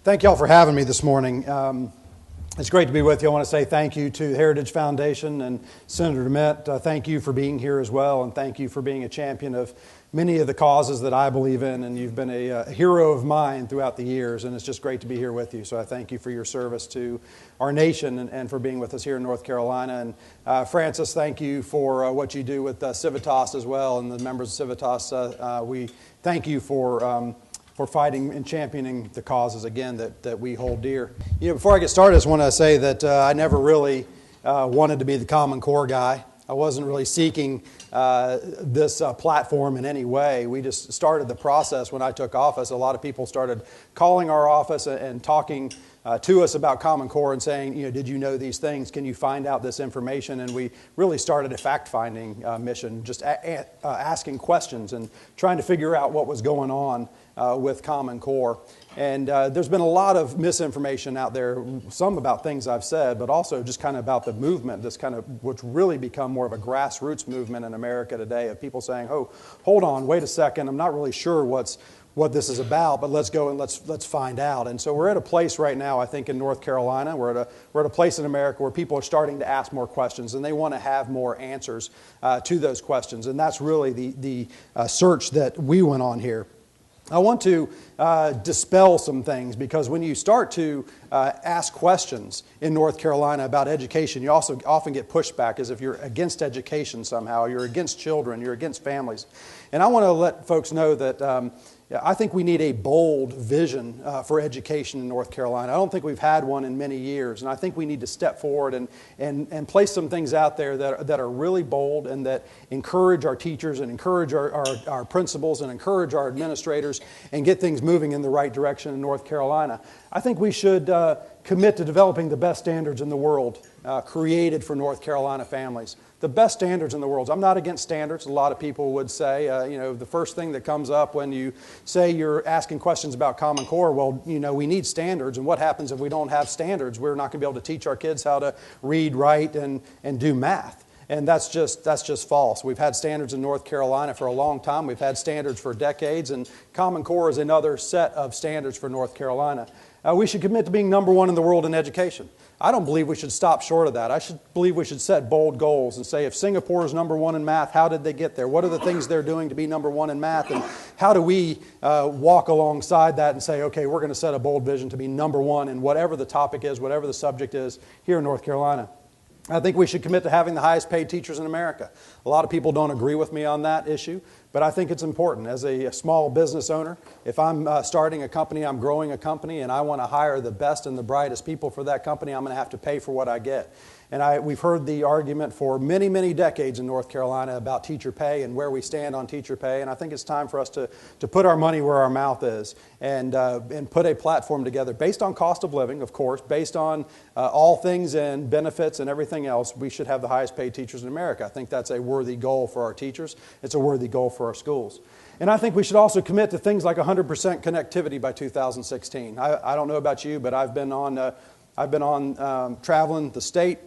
Thank you all for having me this morning. It's great to be with you. I want to say thank you to the Heritage Foundation and Senator DeMint. Thank you for being here as well, and thank you for being a champion of many of the causes that I believe in, and you've been a hero of mine throughout the years, and it's just great to be here with you. So I thank you for your service to our nation and for being with us here in North Carolina. And Francis, thank you for what you do with Civitas as well, and the members of Civitas. We thank you for fighting and championing the causes, again, that we hold dear. You know, before I get started, I just want to say that I never really wanted to be the Common Core guy. I wasn't really seeking this platform in any way. We just started the process when I took office. A lot of people started calling our office and talking to us about Common Core and saying, you know, did you know these things? Can you find out this information? And we really started a fact-finding mission, just asking questions and trying to figure out what was going on with Common Core. And there's been a lot of misinformation out there, some about things I've said, but also just kind of about the movement, this kind of, which really become more of a grassroots movement in America today, of people saying, oh, hold on, wait a second, I'm not really sure what this is about, but let's go and let's find out. And so we're at a place right now, I think, in North Carolina, we're at a place in America where people are starting to ask more questions, and they want to have more answers to those questions. And that's really the search that we went on here. I want to dispel some things, because when you start to ask questions in North Carolina about education, you also often get pushback as if you're against education somehow, you're against children, you're against families. And I want to let folks know that I think we need a bold vision for education in North Carolina. I don't think we've had one in many years, and I think we need to step forward and place some things out there that are really bold and that encourage our teachers and encourage our principals and encourage our administrators and get things moving in the right direction in North Carolina. I think we should commit to developing the best standards in the world created for North Carolina families. The best standards in the world. I'm not against standards. A lot of people would say, you know, the first thing that comes up when you say you're asking questions about Common Core, well, you know, we need standards, and what happens if we don't have standards? We're not going to be able to teach our kids how to read, write, and do math. And that's just false. We've had standards in North Carolina for a long time. We've had standards for decades, and Common Core is another set of standards for North Carolina. We should commit to being number one in the world in education. I don't believe we should stop short of that. I believe we should set bold goals and say, if Singapore is number one in math, how did they get there? What are the things they're doing to be number one in math? And how do we walk alongside that and say, okay, we're going to set a bold vision to be number one in whatever the topic is, whatever the subject is here in North Carolina. I think we should commit to having the highest paid teachers in America. A lot of people don't agree with me on that issue, but I think it's important. As a small business owner, if I'm starting a company, I'm growing a company, and I want to hire the best and the brightest people for that company, I'm going to have to pay for what I get. And we've heard the argument for many, many decades in North Carolina about teacher pay and where we stand on teacher pay. And I think it's time for us to put our money where our mouth is and put a platform together based on cost of living, of course, based on all things and benefits and everything else. We should have the highest paid teachers in America. I think that's a worthy goal for our teachers. It's a worthy goal for our schools. And I think we should also commit to things like 100% connectivity by 2016. I don't know about you, but I've been on traveling the state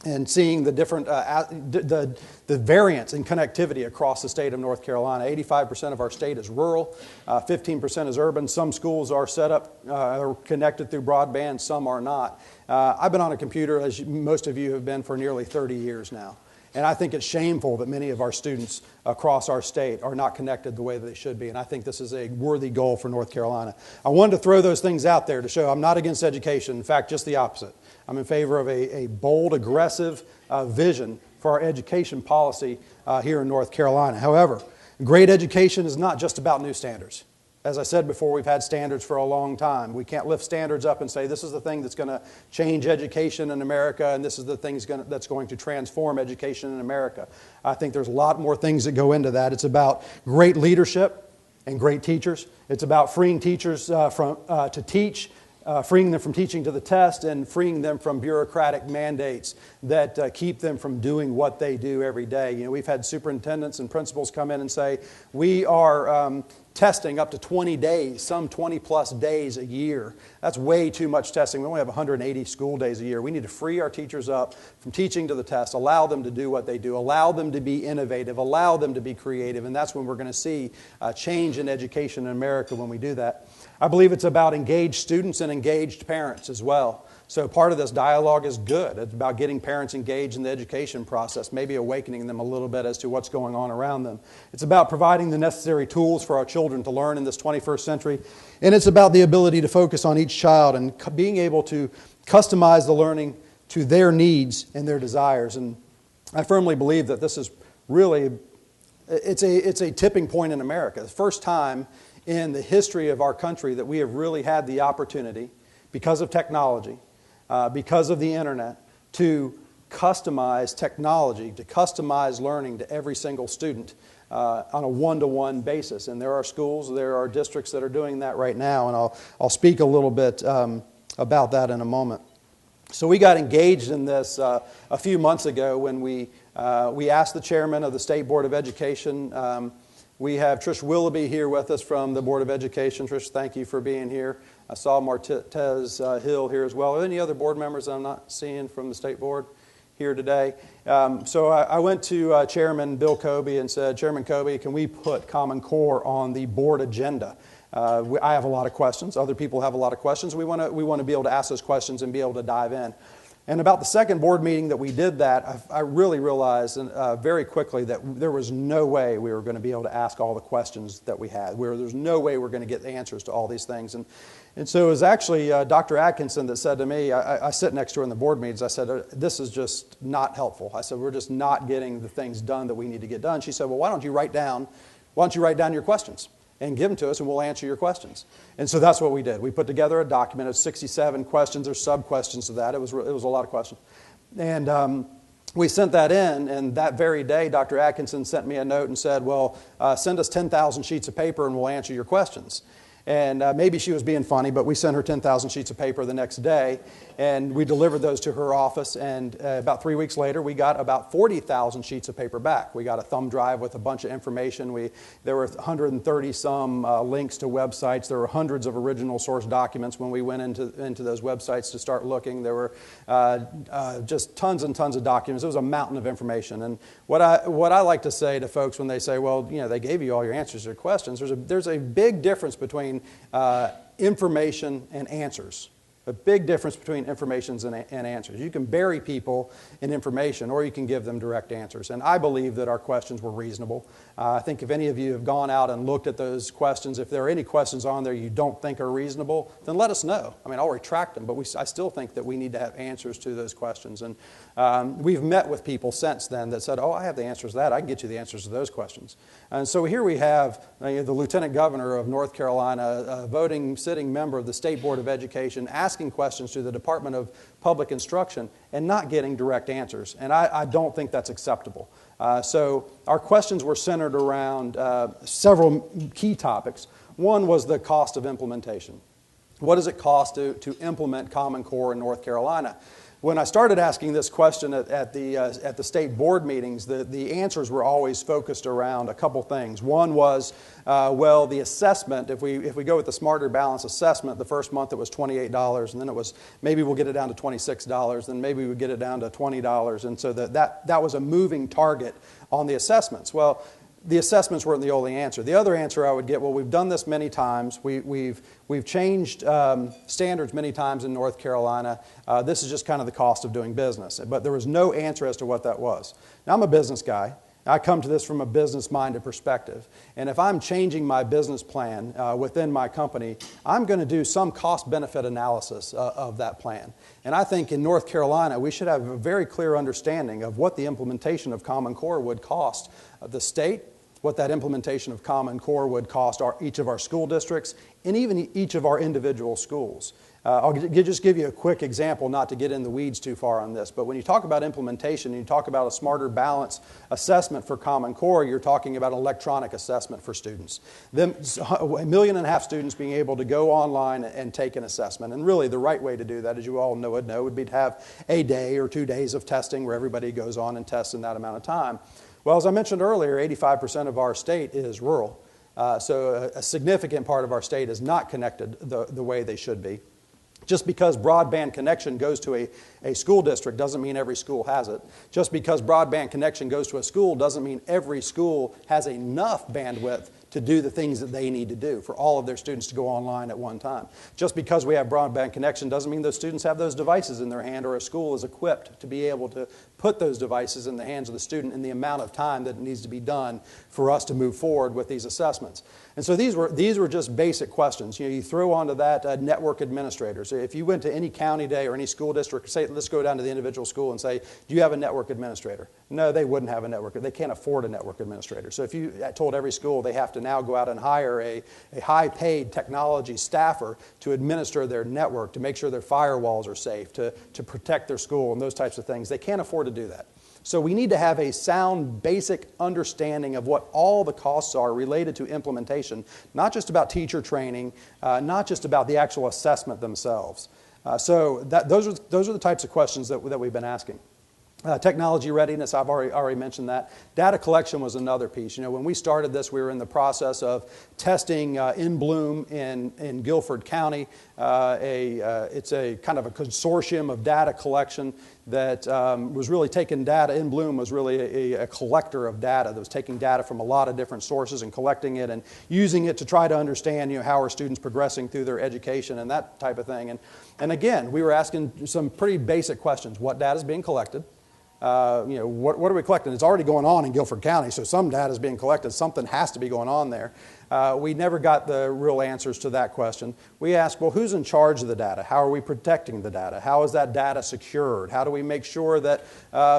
and seeing the different the variance in connectivity across the state of North Carolina. 85% of our state is rural, 15% is urban. Some schools are set up, are connected through broadband, some are not. I've been on a computer, as most of you have been, for nearly 30 years now. And I think it's shameful that many of our students across our state are not connected the way that they should be. And I think this is a worthy goal for North Carolina. I wanted to throw those things out there to show I'm not against education. In fact, just the opposite. I'm in favor of a bold, aggressive vision for our education policy here in North Carolina. However, great education is not just about new standards. As I said before, we've had standards for a long time. We can't lift standards up and say this is the thing that's going to change education in America and this is the thing that's going to transform education in America. I think there's a lot more things that go into that. It's about great leadership and great teachers. It's about freeing teachers to teach, freeing them from teaching to the test, and freeing them from bureaucratic mandates that keep them from doing what they do every day. You know, we've had superintendents and principals come in and say, we are testing up to 20 days, some 20 plus days a year. That's way too much testing. We only have 180 school days a year. We need to free our teachers up from teaching to the test, allow them to do what they do, allow them to be innovative, allow them to be creative, and that's when we're going to see change in education in America when we do that. I believe it's about engaged students and engaged parents as well. So part of this dialogue is good. It's about getting parents engaged in the education process, maybe awakening them a little bit as to what's going on around them. It's about providing the necessary tools for our children to learn in this 21st century. And it's about the ability to focus on each child and being able to customize the learning to their needs and their desires. And I firmly believe that this is really, it's a tipping point in America. The first time in the history of our country that we have really had the opportunity, because of technology, because of the internet, to customize technology, to customize learning to every single student on a one-to-one basis. And there are schools, there are districts that are doing that right now, and I'll speak a little bit about that in a moment. So we got engaged in this a few months ago when we asked the chairman of the State Board of Education. We have Trish Willoughby here with us from the Board of Education. Trish, thank you for being here. I saw Martez Hill here as well. Are there any other board members that I'm not seeing from the State Board here today? So I went to Chairman Bill Kobe and said, Chairman Kobe, can we put Common Core on the board agenda? I have a lot of questions. Other people have a lot of questions. We want to be able to ask those questions and be able to dive in. And about the second board meeting that we did that, I really realized very quickly that there was no way we were going to be able to ask all the questions that we had. There's no way we're going to get the answers to all these things. And so it was actually Dr. Atkinson that said to me, I sit next to her in the board meetings, I said, this is just not helpful. I said, we're just not getting the things done that we need to get done. She said, well, why don't you write down your questions and give them to us and we'll answer your questions. And so that's what we did. We put together a document of 67 questions or sub-questions to that. It was a lot of questions. And we sent that in, and that very day, Dr. Atkinson sent me a note and said, well, send us 10,000 sheets of paper and we'll answer your questions. And maybe she was being funny, but we sent her 10,000 sheets of paper the next day, and we delivered those to her office, and about 3 weeks later, we got about 40,000 sheets of paper back. We got a thumb drive with a bunch of information. There were 130-some links to websites. There were hundreds of original source documents when we went into those websites to start looking. There were just tons and tons of documents. It was a mountain of information. And what I like to say to folks when they say, well, they gave you all your answers to your questions, there's a big difference between information and answers. A big difference between informations and answers. You can bury people in information or you can give them direct answers. And I believe that our questions were reasonable. I think if any of you have gone out and looked at those questions, if there are any questions on there you don't think are reasonable, then let us know. I mean, I'll retract them, but I still think that we need to have answers to those questions. And we've met with people since then that said, oh, I have the answers to that. I can get you the answers to those questions. And so here we have the Lieutenant Governor of North Carolina, a voting sitting member of the State Board of Education, asking questions to the Department of Public Instruction and not getting direct answers. And I don't think that's acceptable. So our questions were centered around several key topics. One was the cost of implementation. What does it cost to implement Common Core in North Carolina? When I started asking this question at the state board meetings, the answers were always focused around a couple things. One was, well, the assessment. If we go with the Smarter Balance assessment, the first month it was $28, and then it was maybe we'll get it down to $26, then maybe we would get it down to $20, and so that was a moving target on the assessments. Well, the assessments weren't the only answer. The other answer I would get, well, we've done this many times. We've changed standards many times in North Carolina. This is just kind of the cost of doing business. But there was no answer as to what that was. Now, I'm a business guy. I come to this from a business-minded perspective. And if I'm changing my business plan within my company, I'm going to do some cost-benefit analysis of that plan. And I think in North Carolina, we should have a very clear understanding of what the implementation of Common Core would cost the state, what that implementation of Common Core would cost each of our school districts, and even each of our individual schools. I'll just give you a quick example, not to get in the weeds too far on this, but when you talk about implementation and you talk about a Smarter Balance assessment for Common Core, you're talking about electronic assessment for students. 1.5 million students being able to go online and take an assessment. And really the right way to do that, as you all would be to have a day or 2 days of testing where everybody goes on and tests in that amount of time. Well, as I mentioned earlier, 85% of our state is rural. So a significant part of our state is not connected the way they should be. Just because broadband connection goes to a school district doesn't mean every school has it. Just because broadband connection goes to a school doesn't mean every school has enough bandwidth to do the things that they need to do for all of their students to go online at one time. Just because we have broadband connection doesn't mean those students have those devices in their hand or a school is equipped to be able to put those devices in the hands of the student in the amount of time that it needs to be done for us to move forward with these assessments. And so these were just basic questions. You throw onto that network administrators. If you went to any county day or any school district, say, let's go down to the individual school and say, do you have a network administrator? No, they wouldn't have a network. They can't afford a network administrator. So if you told every school they have to now go out and hire a high-paid technology staffer to administer their network, to make sure their firewalls are safe, to protect their school and those types of things, they can't afford to do that. So we need to have a sound, basic understanding of what all the costs are related to implementation, not just about teacher training, not just about the actual assessment themselves. So those are the types of questions that we've been asking. Technology readiness, I've already mentioned that. Data collection was another piece. When we started this, we were in the process of testing in Bloom in Guilford County. It's a kind of a consortium of data collection that was really taking data. In Bloom was really a collector of data that was taking data from a lot of different sources and collecting it and using it to try to understand how are students progressing through their education and that type of thing. And again, we were asking some pretty basic questions. What data is being collected? What are we collecting? It's already going on in Guilford County, so some data is being collected. Something has to be going on there. We never got the real answers to that question. We asked, well, who's in charge of the data? How are we protecting the data? How is that data secured? How do we make sure that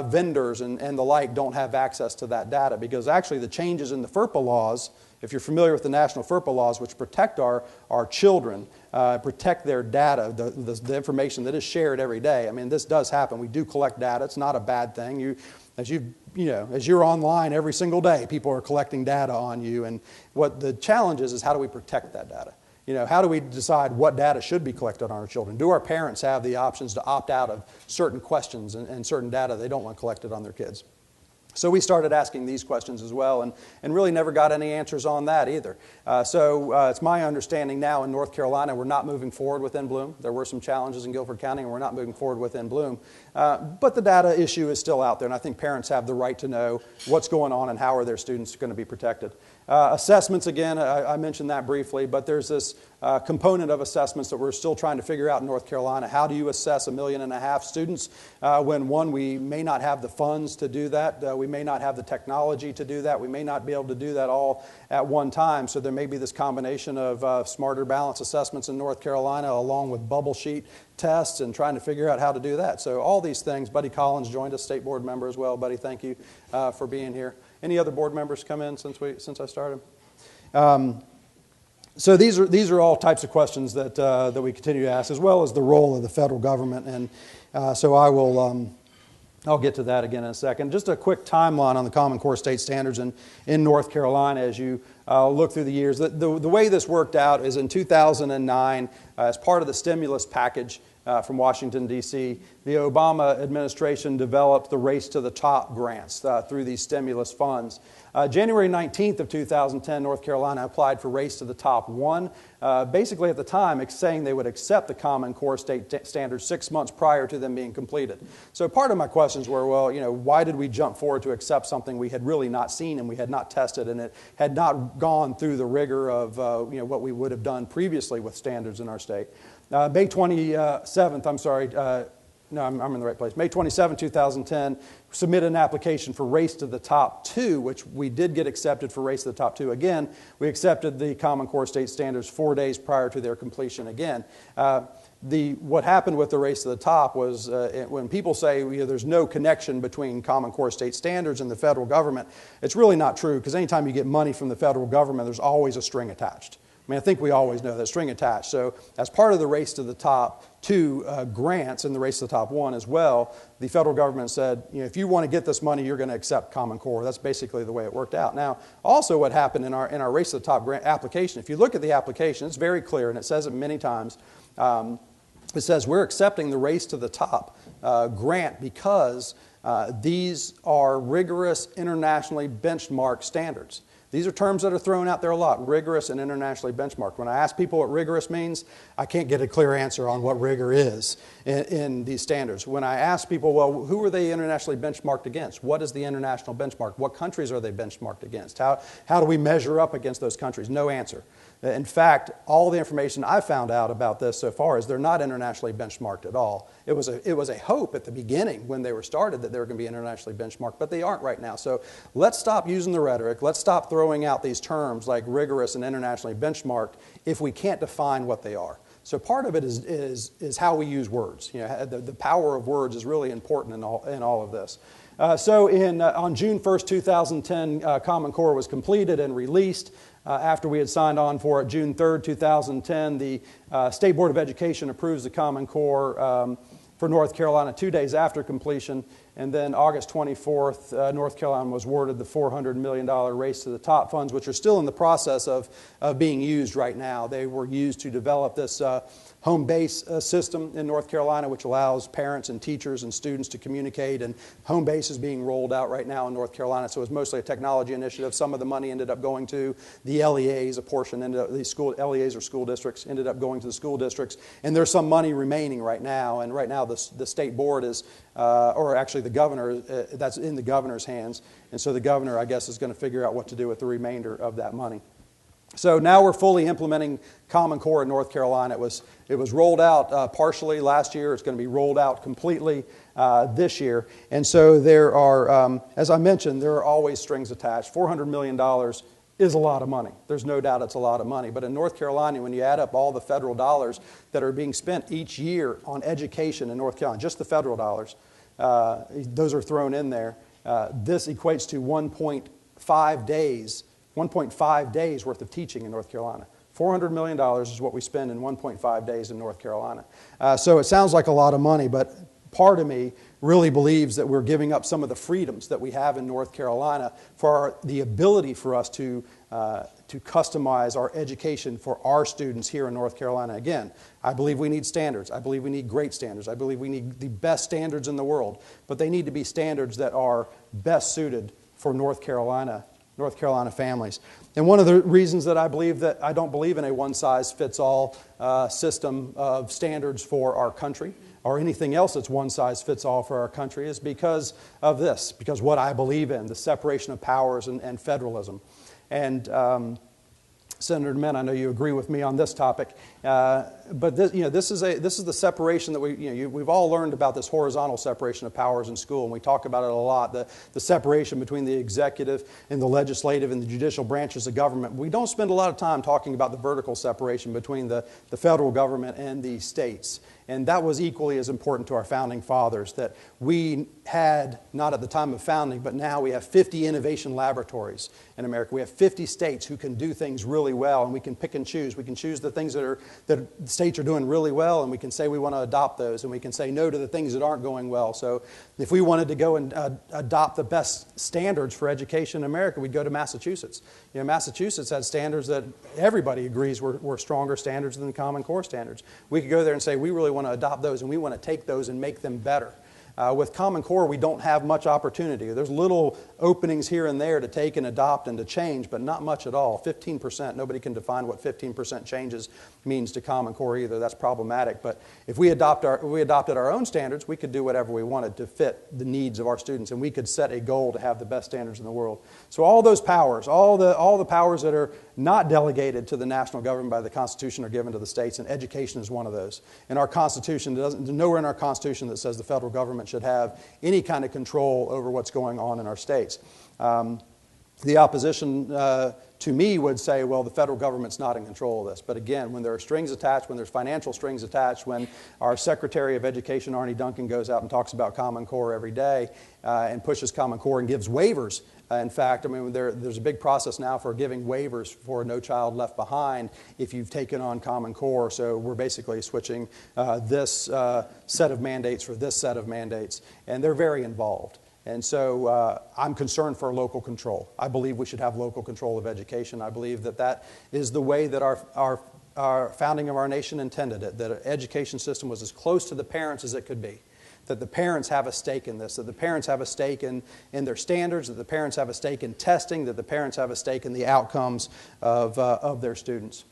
vendors and the like don't have access to that data? Because actually the changes in the FERPA laws, if you're familiar with the national FERPA laws, which protect our children, protect their data, the information that is shared every day. I mean, this does happen. We do collect data. It's not a bad thing. As you're online every single day, people are collecting data on you. And what the challenge is how do we protect that data? How do we decide what data should be collected on our children? Do our parents have the options to opt out of certain questions and certain data they don't want collected on their kids? So we started asking these questions as well and really never got any answers on that either. So it's my understanding now in North Carolina we're not moving forward within Bloom. There were some challenges in Guilford County and we're not moving forward within Bloom. But the data issue is still out there and I think parents have the right to know what's going on and how are their students going to be protected. Assessments, again, I mentioned that briefly, but there's this component of assessments that we're still trying to figure out in North Carolina. How do you assess 1.5 million students when, one, we may not have the funds to do that, we may not have the technology to do that, we may not be able to do that all at one time, so there may be this combination of smarter balance assessments in North Carolina along with bubble sheet tests and trying to figure out how to do that. So all these things, Buddy Collins joined us, state board member as well. Buddy, thank you for being here. Any other board members come in since I started? So these are all types of questions that we continue to ask, as well as the role of the federal government. And so I'll get to that again in a second. Just a quick timeline on the Common Core state standards in North Carolina as you look through the years. The way this worked out is in 2009, as part of the stimulus package from Washington, D.C., the Obama administration developed the Race to the Top grants through these stimulus funds. January 19th of 2010, North Carolina applied for Race to the Top 1, basically at the time saying they would accept the Common Core state standards 6 months prior to them being completed. So part of my questions were, well, why did we jump forward to accept something we had really not seen and we had not tested and it had not gone through the rigor of what we would have done previously with standards in our state. May 27th, I'm sorry, no, I'm in the right place. May 27, 2010, submitted an application for Race to the Top 2, which we did get accepted for Race to the Top 2. Again, we accepted the Common Core state standards 4 days prior to their completion again. What happened with the Race to the Top was when people say there's no connection between Common Core state standards and the federal government, it's really not true, because anytime you get money from the federal government, there's always a string attached. I mean, I think we always know that string attached. So as part of the Race to the Top 2 grants and the Race to the Top 1 as well, the federal government said, if you want to get this money, you're going to accept Common Core. That's basically the way it worked out. Now, also what happened in our Race to the Top grant application, if you look at the application, it's very clear, and it says it many times. It says we're accepting the Race to the Top grant because These are rigorous, internationally benchmarked standards. These are terms that are thrown out there a lot, rigorous and internationally benchmarked. When I ask people what rigorous means, I can't get a clear answer on what rigor is in these standards. When I ask people, well, who are they internationally benchmarked against? What is the international benchmark? What countries are they benchmarked against? How do we measure up against those countries? No answer. In fact, all the information I've found out about this so far is they're not internationally benchmarked at all. It was a hope at the beginning when they were started that they were going to be internationally benchmarked, but they aren't right now. So let's stop using the rhetoric. Let's stop throwing out these terms like rigorous and internationally benchmarked if we can't define what they are. So part of it is how we use words. You know, the power of words is really important in all of this. On June 1st, 2010, Common Core was completed and released. After we had signed on for it, June 3rd, 2010, the State Board of Education approves the Common Core for North Carolina 2 days after completion. And then August 24th, North Carolina was awarded the $400 million Race to the Top funds, which are still in the process of being used right now. They were used to develop this home base system in North Carolina, which allows parents and teachers and students to communicate. And home base is being rolled out right now in North Carolina. So it was mostly a technology initiative. Some of the money ended up going to the LEAs. A portion ended up, LEAs or school districts ended up going to the school districts. And there's some money remaining right now. And right now the state board is, or actually the governor, that's in the governor's hands. And so the governor, I guess, is going to figure out what to do with the remainder of that money. So now we're fully implementing Common Core in North Carolina. It was rolled out partially last year. It's going to be rolled out completely this year. And so there are, as I mentioned, there are always strings attached. $400 million is a lot of money. There's no doubt it's a lot of money. But in North Carolina, when you add up all the federal dollars that are being spent each year on education in North Carolina, just the federal dollars, those are thrown in there. This equates to 1.5 days worth of teaching in North Carolina. $400 million is what we spend in 1.5 days in North Carolina. So it sounds like a lot of money, but part of me really believes that we're giving up some of the freedoms that we have in North Carolina for the ability for us to customize our education for our students here in North Carolina. Again, I believe we need standards. I believe we need great standards. I believe we need the best standards in the world, but they need to be standards that are best suited for North Carolina families. And one of the reasons that I don't believe in a one-size-fits-all system of standards for our country or anything else that's one-size-fits-all for our country is because of this, because what I believe in, the separation of powers and federalism. And Senator DeMint, I know you agree with me on this topic, but this is the separation that we've all learned about, this horizontal separation of powers in school, and we talk about it a lot. The separation between the executive and the legislative and the judicial branches of government. We don't spend a lot of time talking about the vertical separation between the federal government and the states. And that was equally as important to our founding fathers, that we had, not at the time of founding, but now we have 50 innovation laboratories in America. We have 50 states who can do things really well, and we can pick and choose. We can choose the things that the states are doing really well, and we can say we want to adopt those, and we can say no to the things that aren't going well. So if we wanted to go and adopt the best standards for education in America, we'd go to Massachusetts. Massachusetts has standards that everybody agrees were stronger standards than the Common Core standards. We could go there and say we really want to adopt those, and we want to take those and make them better. With Common Core, we don't have much opportunity. There's little openings here and there to take and adopt and to change, but not much at all. 15%, nobody can define what 15% changes means to Common Core either. That's problematic. But if we adopted our own standards, we could do whatever we wanted to fit the needs of our students, and we could set a goal to have the best standards in the world. So all those powers, all the powers that are not delegated to the national government by the Constitution are given to the states, and education is one of those. In our Constitution, there's nowhere in our Constitution that says the federal government should have any kind of control over what's going on in our states. The opposition to me would say, well, the federal government's not in control of this. But again, when there are strings attached, when there's financial strings attached, when our Secretary of Education, Arne Duncan, goes out and talks about Common Core every day and pushes Common Core and gives waivers. In fact, I mean, there's a big process now for giving waivers for No Child Left Behind if you've taken on Common Core. So we're basically switching this set of mandates for this set of mandates. And they're very involved. And so I'm concerned for local control. I believe we should have local control of education. I believe that is the way that our founding of our nation intended it, that an education system was as close to the parents as it could be. that the parents have a stake in this, that the parents have a stake in their standards, that the parents have a stake in testing, that the parents have a stake in the outcomes of their students.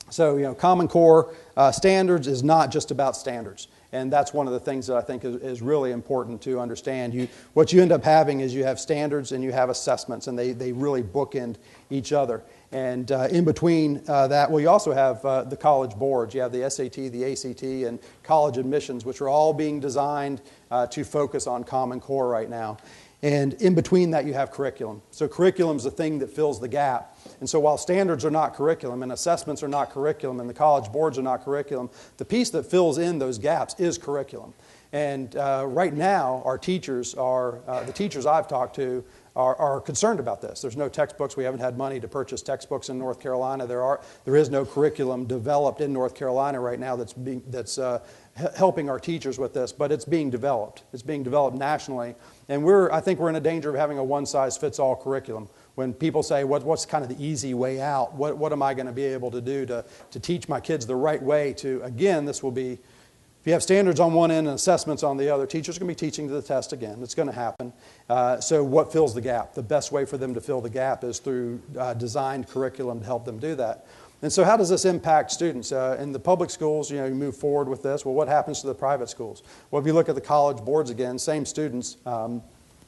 So, Common Core standards is not just about standards. And that's one of the things that I think is really important to understand. What you end up having is you have standards and you have assessments, and they really bookend each other. And in between that, well, you also have the college boards. You have the SAT, the ACT, and college admissions, which are all being designed to focus on Common Core right now. And in between that, you have curriculum. So curriculum is the thing that fills the gap. And so while standards are not curriculum and assessments are not curriculum and the college boards are not curriculum, the piece that fills in those gaps is curriculum. And right now, our teachers the teachers I've talked to are concerned about this. There's no textbooks. We haven't had money to purchase textbooks in North Carolina. There is no curriculum developed in North Carolina right now that's helping our teachers with this, but it's being developed. It's being developed nationally. And I think we're in a danger of having a one-size-fits-all curriculum. When people say, what's kind of the easy way out? What am I going to be able to do to teach my kids the right way to, again, this will be, if you have standards on one end and assessments on the other, teachers are going to be teaching to the test again. It's going to happen. So what fills the gap? The best way for them to fill the gap is through designed curriculum to help them do that. And so how does this impact students? In the public schools, you move forward with this. Well, what happens to the private schools? Well, if you look at the college boards again, same students.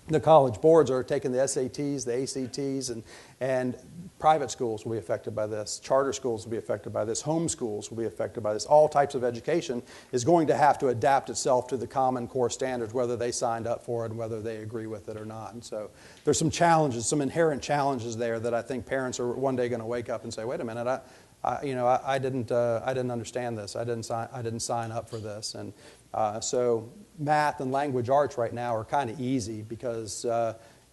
The college boards are taking the SATs, the ACTs, and private schools will be affected by this. Charter schools will be affected by this. Home schools will be affected by this. All types of education is going to have to adapt itself to the Common Core standards, whether they signed up for it and whether they agree with it or not. And so there's some challenges, some inherent challenges there that I think parents are one day going to wake up and say, wait a minute, I didn't understand this. I didn't sign up for this. And so math and language arts right now are kind of easy because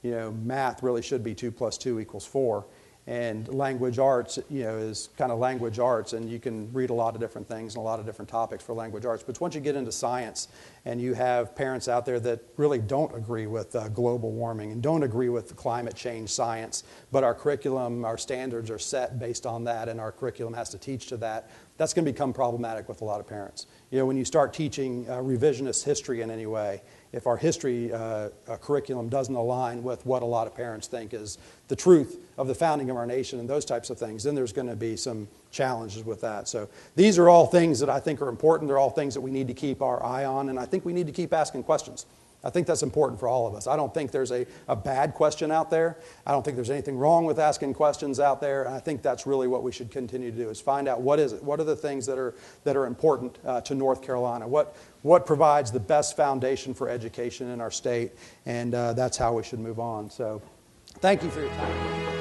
math really should be 2 + 2 = 4. And language arts, is kind of language arts, and you can read a lot of different things and a lot of different topics for language arts. But once you get into science and you have parents out there that really don't agree with global warming and don't agree with the climate change science, but our curriculum, our standards are set based on that, and our curriculum has to teach to that, that's going to become problematic with a lot of parents. When you start teaching revisionist history in any way, if our history curriculum doesn't align with what a lot of parents think is the truth of the founding of our nation and those types of things, then there's going to be some challenges with that. So these are all things that I think are important. They're all things that we need to keep our eye on, and I think we need to keep asking questions. I think that's important for all of us. I don't think there's a bad question out there. I don't think there's anything wrong with asking questions out there. And I think that's really what we should continue to do, is find out what is it. What are the things that are important to North Carolina? What provides the best foundation for education in our state? And that's how we should move on. So thank you for your time.